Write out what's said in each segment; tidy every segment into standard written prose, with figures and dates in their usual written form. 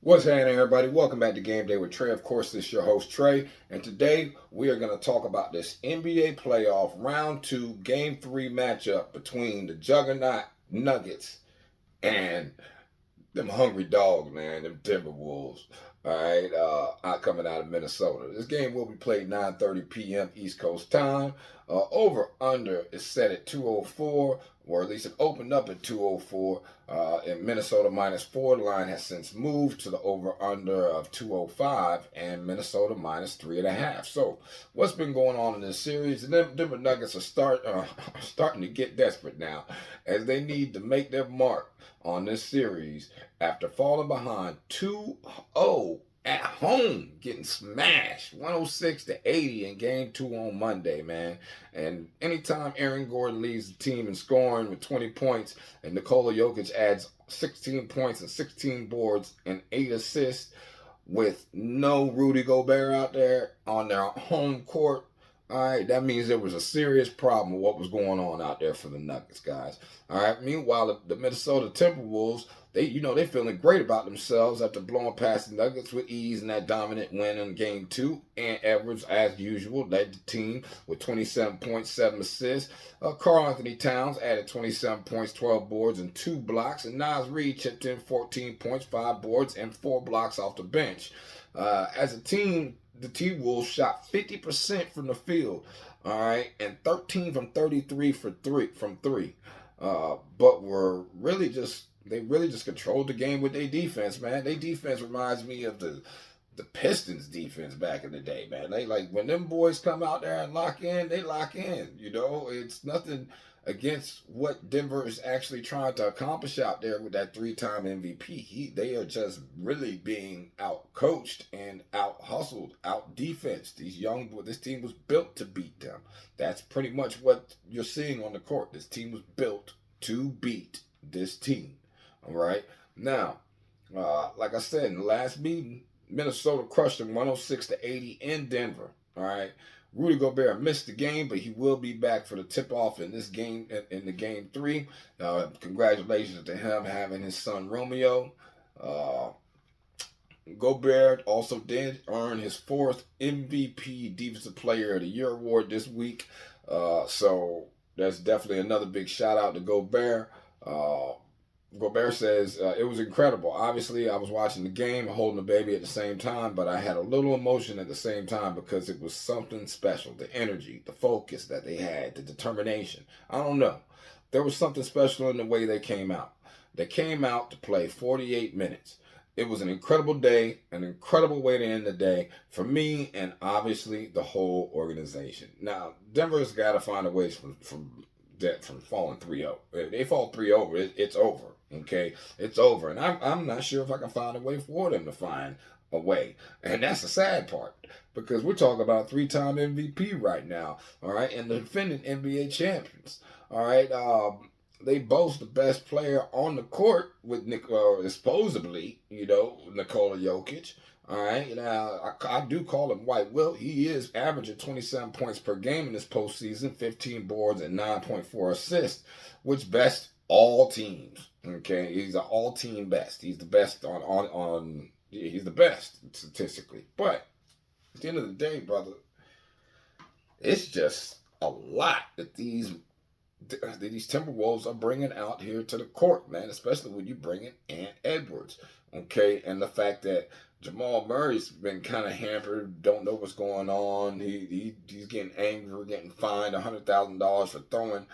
What's happening, everybody? Welcome back to Game Day with Trey. Of course, this is your host, Trey. And today we are going to talk about this NBA playoff round two, game three matchup between the juggernaut Nuggets and them hungry dogs, man, them Timberwolves. All right, coming out of Minnesota. This game will be played 9:30 p.m. East Coast time. Over under is set at 204, or at least it opened up at 204. In Minnesota -4, the line has since moved to the over under of 205, and Minnesota -3.5. So, what's been going on in this series? The Denver Nuggets are starting to get desperate now, as they need to make their mark on this series after falling behind 2-0 at home, getting smashed 106-80 in game two on Monday, man. And anytime Aaron Gordon leads the team in scoring with 20 points and Nikola Jokic adds 16 points and 16 boards and 8 assists with no Rudy Gobert out there on their home court, all right, that means there was a serious problem with what was going on out there for the Nuggets, guys. All right. Meanwhile, the Minnesota Timberwolves, they're feeling great about themselves after blowing past the Nuggets with ease in that dominant win in Game 2. And Edwards, as usual, led the team with 27 points, 7 assists. Karl Anthony Towns added 27 points, 12 boards, and 2 blocks. And Naz Reid chipped in 14 points, 5 boards, and 4 blocks off the bench. As a team, the T-Wolves shot 50% from the field, all right, and 13 from 33 from three. But they really just controlled the game with their defense, man. Their defense reminds me of the Pistons defense back in the day, man. They like when them boys come out there and lock in, they lock in. It's nothing against what Denver is actually trying to accomplish out there with that three-time MVP. They are just really being out coached and out hustled, out defense. This team was built to beat them. That's pretty much what you're seeing on the court. This team was built to beat this team. All right. Now, like I said in the last meeting, Minnesota crushed them 106-80 in Denver. All right. Rudy Gobert missed the game, but he will be back for the tip-off in this game, in the game 3. Congratulations to him having his son Romeo. Gobert also did earn his 4th MVP Defensive Player of the Year award this week. So that's definitely another big shout out to Gobert. Gobert says, it was incredible. Obviously, I was watching the game, holding the baby at the same time, but I had a little emotion at the same time because it was something special. The energy, the focus that they had, the determination. I don't know. There was something special in the way they came out. They came out to play 48 minutes. It was an incredible day, an incredible way to end the day for me and obviously the whole organization. Now, Denver's got to find a way from falling 3-0. If they fall 3-0, it's over. Okay, it's over, and I'm not sure if I can find a way for them to find a way, and that's the sad part because we're talking about 3-time MVP right now. All right, and the defending NBA champions. All right, they boast the best player on the court with supposedly, Nikola Jokic. All right, now I do call him White Wilt. He is averaging 27 points per game in this postseason, 15 boards and 9.4 assists, which best all teams. Okay, he's an all-team best. He's the best he's the best statistically. But at the end of the day, brother, it's just a lot that these Timberwolves are bringing out here to the court, man, especially when you bring in Ant Edwards, okay? And the fact that Jamal Murray's been kind of hampered, don't know what's going on. He's getting angry, getting fined $100,000 for throwing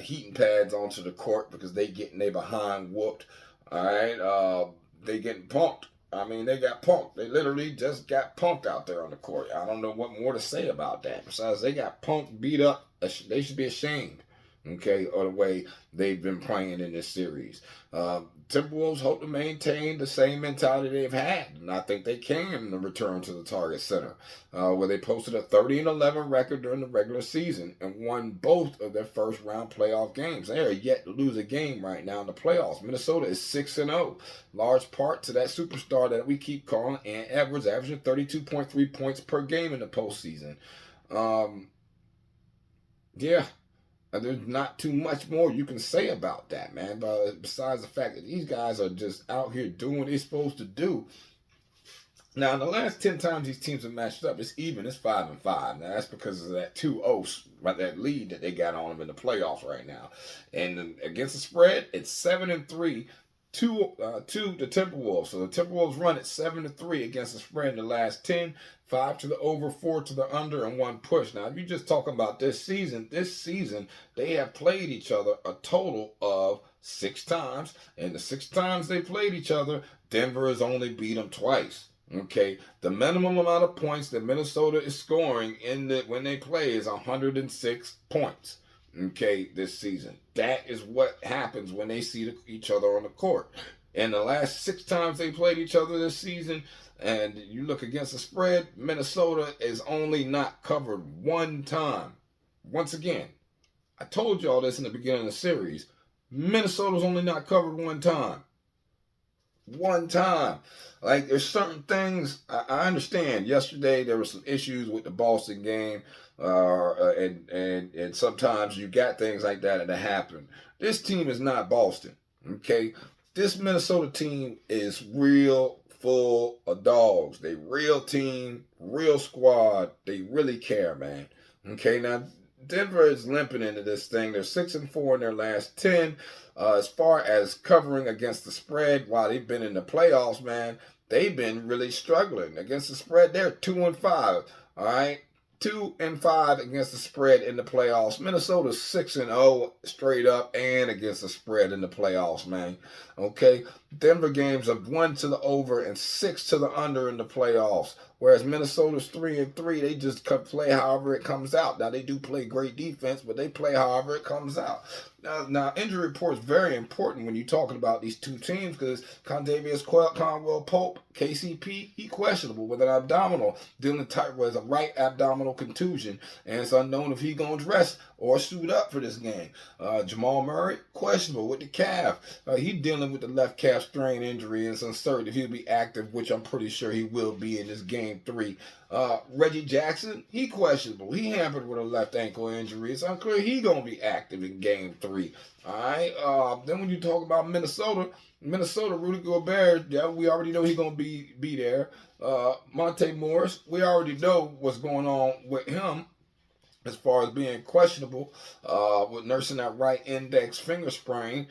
heating pads onto the court because they behind whooped, all right? They getting punked. I mean, they got punked. They literally just got punked out there on the court. I don't know what more to say about that. Besides, they got punked, beat up. They should be ashamed, okay, or the way they've been playing in this series. Timberwolves hope to maintain the same mentality they've had, and I think they can in the return to the Target Center, where they posted a 30-11 record during the regular season and won both of their first-round playoff games. They are yet to lose a game right now in the playoffs. Minnesota is 6-0, large part to that superstar that we keep calling Ant Edwards, averaging 32.3 points per game in the postseason. Yeah. There's not too much more you can say about that, man. But besides the fact that these guys are just out here doing what they're supposed to do. Now, in the last 10 times these teams have matched up, it's even. It's 5-5. Now, that's because of that 2-0, right, that lead that they got on them in the playoffs right now. And against the spread, it's 7-3 to the Timberwolves. So the Timberwolves run at 7-3 against the spread in the last 10, 5 to the over, 4 to the under, and 1 push. Now, if you're just talking about this season, they have played each other a total of 6 times. And the 6 times they played each other, Denver has only beat them twice. Okay, the minimum amount of points that Minnesota is scoring when they play is 106 points. Okay, this season. That is what happens when they see each other on the court. And the last 6 times they played each other this season, and you look against the spread, Minnesota is only not covered 1 time. Once again, I told y'all this in the beginning of the series. Minnesota's only not covered 1 time. 1 time. Like, there's certain things I understand. Yesterday there were some issues with the Boston game, and sometimes you got things like that happen. This team is not Boston. Okay, this Minnesota team is real full of dogs. They real team, real squad. They really care, man. Okay, now Denver is limping into this thing. They're 6-4 in their last 10. As far as covering against the spread, while they've been in the playoffs, man, they've been really struggling against the spread. They're 2-5. All right, 2-5 against the spread in the playoffs. Minnesota's 6-0 straight up and against the spread in the playoffs, man. Okay, Denver games of 1 to the over and 6 to the under in the playoffs. Whereas Minnesota's 3-3, they just play however it comes out. Now, they do play great defense, but they play however it comes out. Now, injury report is very important when you're talking about these two teams, because Condavious Conwell Pope, KCP, he questionable with an abdominal. Dylan Tyler was a right abdominal contusion, and it's unknown if he's going to dress or suit up for this game. Jamal Murray, questionable with the calf. He's dealing with the left calf strain injury, and it's uncertain if he'll be active, which I'm pretty sure he will be in this game 3. Reggie Jackson, he questionable. He hampered with a left ankle injury. It's unclear he going to be active in game 3. All right. Then when you talk about Minnesota, Rudy Gobert, yeah, we already know he's going to be there. Monte Morris, we already know what's going on with him as far as being questionable with nursing that right index finger sprain.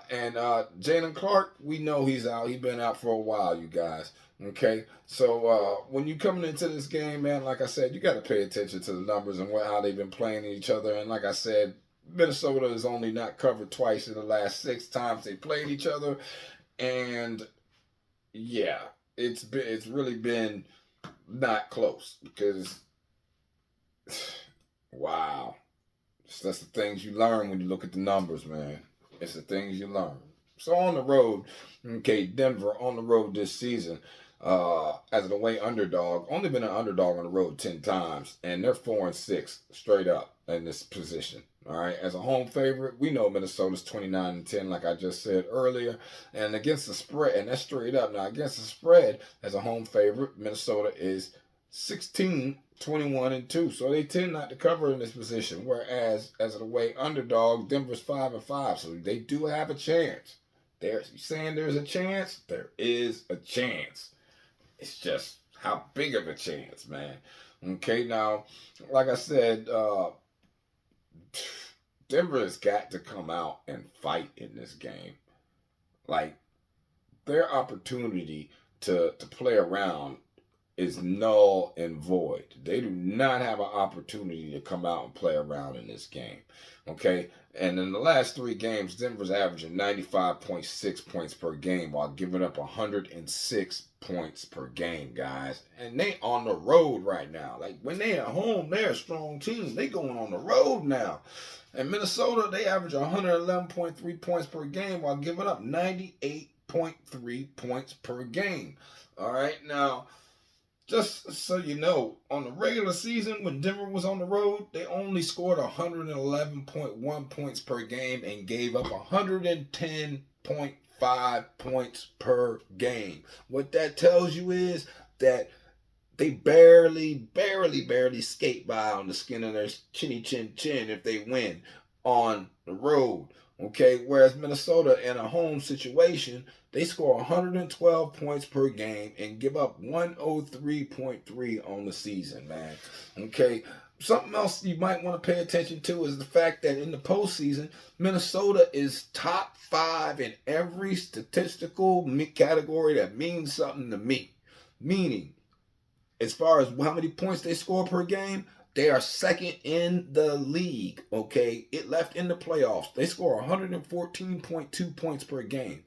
And Jalen Clark, we know he's out. He's been out for a while, you guys. Okay, so when you coming into this game, man, like I said, you got to pay attention to the numbers and how they've been playing each other. And like I said, Minnesota has only not covered twice in the last 6 times they played each other. And yeah, it's really been not close because wow, that's the things you learn when you look at the numbers, man. It's the things you learn. So on the road, okay, Denver on the road this season, as an away underdog, only been an underdog on the road 10 times, and they're 4-6 straight up in this position. All right, as a home favorite, we know Minnesota's 29-10, like I just said earlier, and against the spread, and that's straight up. Now against the spread, as a home favorite, Minnesota is 16-21-2, so they tend not to cover in this position. Whereas as an away underdog, Denver's 5-5, so they do have a chance. You saying there's a chance? There is a chance. It's just how big of a chance, man. Okay, now, like I said, Denver has got to come out and fight in this game. Like, their opportunity to play around is null and void. They do not have an opportunity to come out and play around in this game. Okay? And in the last 3 games, Denver's averaging 95.6 points per game while giving up 106 points per game, guys. And they on the road right now. Like, when they at home, they're a strong team. They going on the road now. And Minnesota, they average 111.3 points per game while giving up 98.3 points per game. All right? Now, just so you know, on the regular season, when Denver was on the road, they only scored 111.1 points per game and gave up 110.5 points per game. What that tells you is that they barely skate by on the skin of their chinny chin chin if they win. on the road. Okay, whereas Minnesota in a home situation, they score 112 points per game and give up 103.3 on the season, man. Okay, something else you might want to pay attention to is the fact that in the postseason, Minnesota is top 5 in every statistical category that means something to me. Meaning, as far as how many points they score per game, they are second in the league. Okay, it left in the playoffs. They score 114.2 points per game.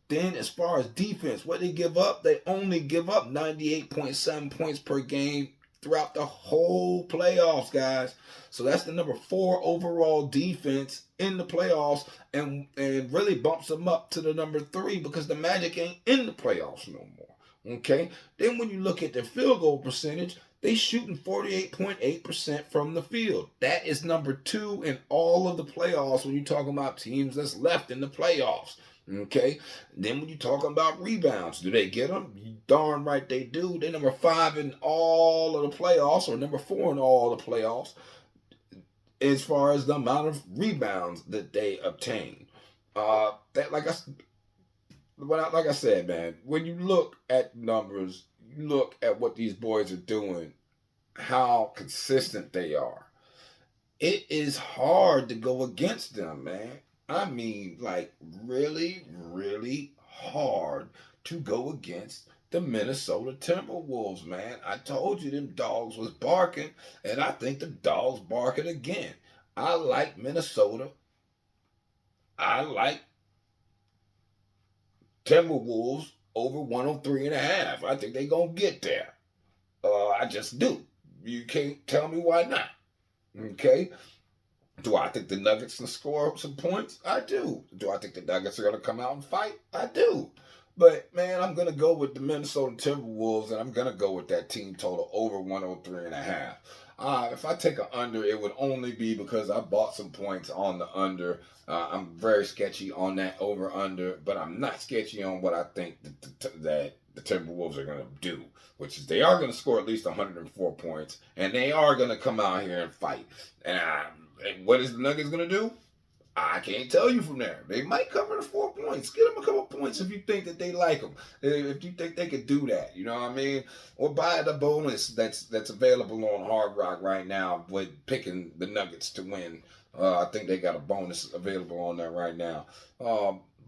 Then, as far as defense, what they give up, they only give up 98.7 points per game throughout the whole playoffs, guys. So that's the number 4 overall defense in the playoffs, and really bumps them up to the number 3 because the Magic ain't in the playoffs no more. Okay. Then when you look at their field goal percentage, they shooting 48.8% from the field. That is number 2 in all of the playoffs when you're talking about teams that's left in the playoffs. Okay. Then when you talking about rebounds, do they get them? You darn right they do. They're number 5 in all of the playoffs, or number 4 in all the playoffs, as far as the amount of rebounds that they obtain. That like I said, man, when you look at numbers, you look at what these boys are doing, how consistent they are. It is hard to go against them, man. I mean, like, really, really hard to go against the Minnesota Timberwolves, man. I told you them dogs was barking, and I think the dogs barking again. I like Minnesota. I like Timberwolves over 103.5. I think they're going to get there. I just do. You can't tell me why not. Okay? Do I think the Nuggets can score some points? I do. Do I think the Nuggets are going to come out and fight? I do. But, man, I'm going to go with the Minnesota Timberwolves, and I'm going to go with that team total over 103.5. If I take an under, it would only be because I bought some points on the under. I'm very sketchy on that over-under, but I'm not sketchy on what I think that the Timberwolves are going to do, which is they are going to score at least 104 points, and they are going to come out here and fight. And what is the Nuggets going to do? I can't tell you from there. They might cover the 4 points. Get them a couple points if you think that they like them. If you think they could do that, you know what I mean? Or buy the bonus that's available on Hard Rock right now with picking the Nuggets to win. I think they got a bonus available on there right now.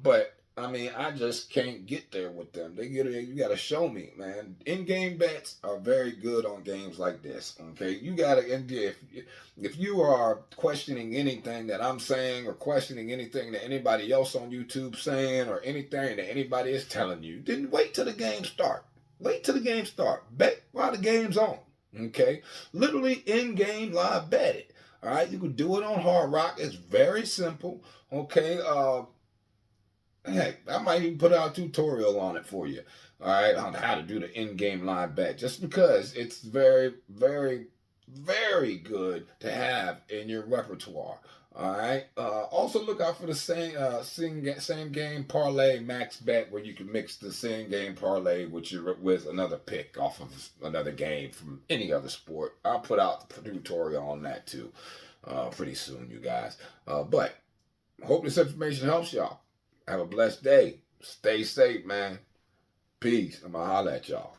But I mean, I just can't get there with them. You got to show me, man. In-game bets are very good on games like this. Okay, you got to. If you are questioning anything that I'm saying, or questioning anything that anybody else on YouTube saying, or anything that anybody is telling you, then wait till the game start. Wait till the game start. Bet while the game's on. Okay, literally in-game live bet it. All right, you can do it on Hard Rock. It's very simple. Okay. Heck, I might even put out a tutorial on it for you. All right, on how to do the in-game live bet. Just because it's very, very, very good to have in your repertoire. All right. Also look out for the same game parlay max bet, where you can mix the same game parlay with another pick off of another game from any other sport. I'll put out the tutorial on that too, pretty soon, you guys. But hope this information helps y'all. Have a blessed day. Stay safe, man. Peace. I'm going to holler at y'all.